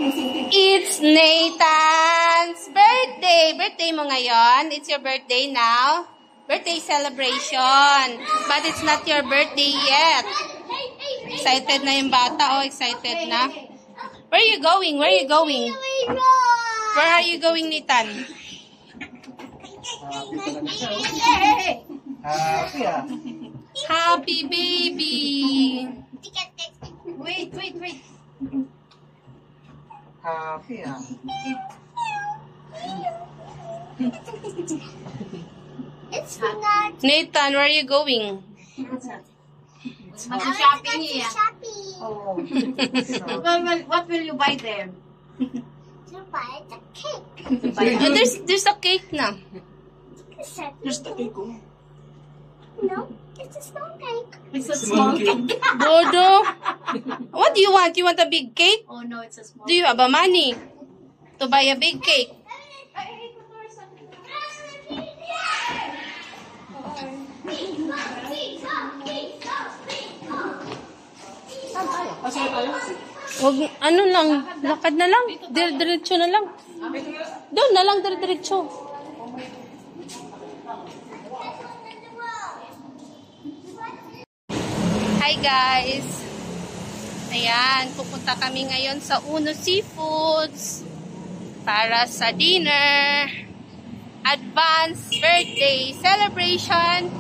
It's Nathan's birthday! Birthday mo ngayon? It's your birthday now? Birthday celebration. But it's not your birthday yet. Excited na yung bata. Oh, excited na. Where are you going? Where are you going? Where are you going, Nathan? Happy baby. Wait. Happy It's not. Nathan, where are you going? Shopping here. Oh. What will you buy there? To buy the cake. Oh, there's a cake na. Just the cake. No, it's a small cake. It's a small cake. Dodo, what do you want? You want a big cake? Oh no, it's a small Do you have a money to buy a big cake? Wag, ano lang, lakad na lang. Diretso na lang. Doon na lang, diretso. Hi guys! Ayan, pupunta kami ngayon sa Uno Seafoods para sa dinner. Advance birthday celebration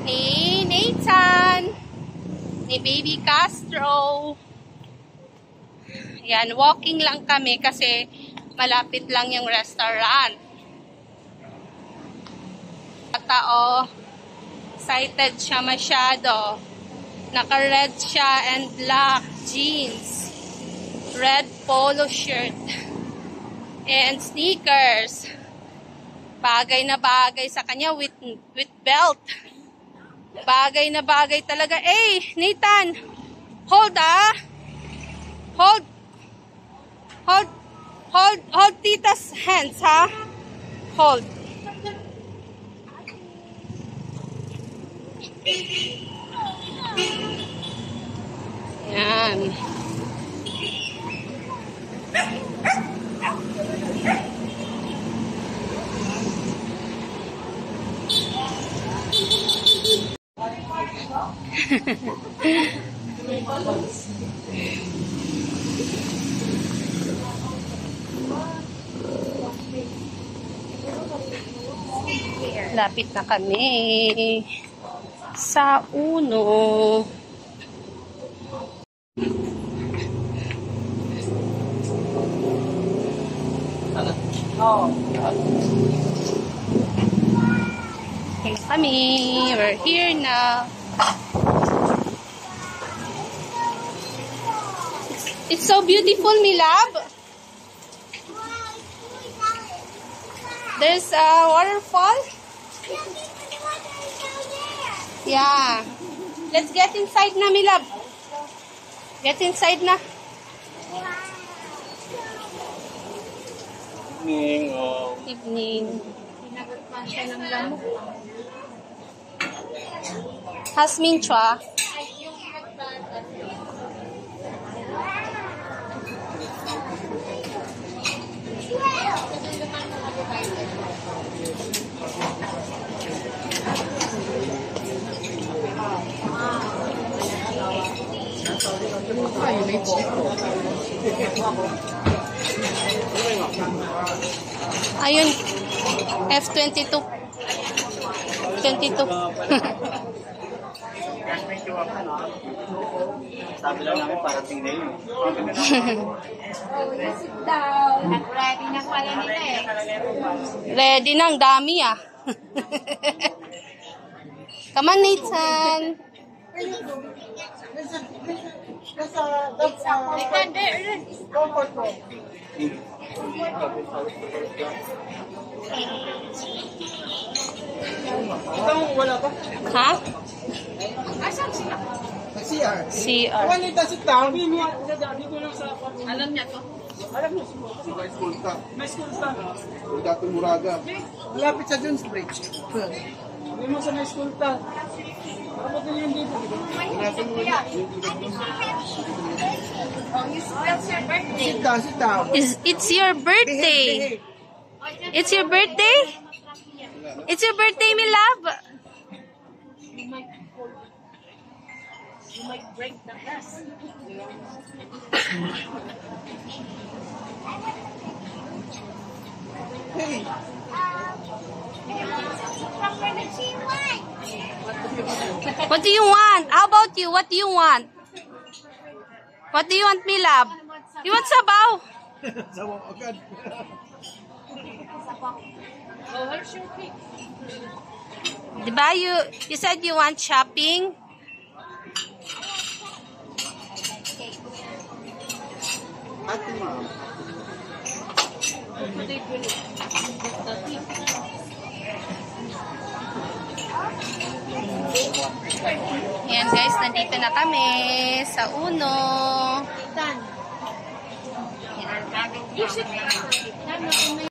ni Nathan, ni Baby Castro. Ayan, walking lang kami kasi malapit lang yung restaurant. Tao, excited siya masyado. Naka-red siya and black jeans, red polo shirt, and sneakers. Bagay na bagay sa kanya with belt. Bagay na bagay talaga. Eh, Nathan, hold Hold tita's hands, ha? Hold. Yan. Lapit na kami sa Uno. Okay kami. We're here now. It's so beautiful, my love. There's a waterfall. Yeah. Let's get inside na, my love. Get inside na. Evening. Pinagagpan siya ng lamok. Hasmin chua. Ayun, F22. 22. Sabi lang namin parating na yun. Oh, you sit down. Ready na pala nila eh. Ready na, ang dami ah. Come on, Nathan. Wala pa? Ha? Asan sila? CR. CR. Wanita sit down. Alam niya to? Alam mo, may school ka. May school ka. Dato Muraga. Malapit sa Jones Bridge. Hindi mo sa may school ka. Sit down, sit down. It's your birthday. It's your birthday? It's your birthday, my love. You might break the glass. Hey, What do you want? How about you? What do you want? What do you want, my love? You want sabaw? sabaw agad. Oh, where's your cake? Diba you said you want shopping? Ate ma'am. Ayan guys, nandito na kami sa Uno. Done. Ayan. You should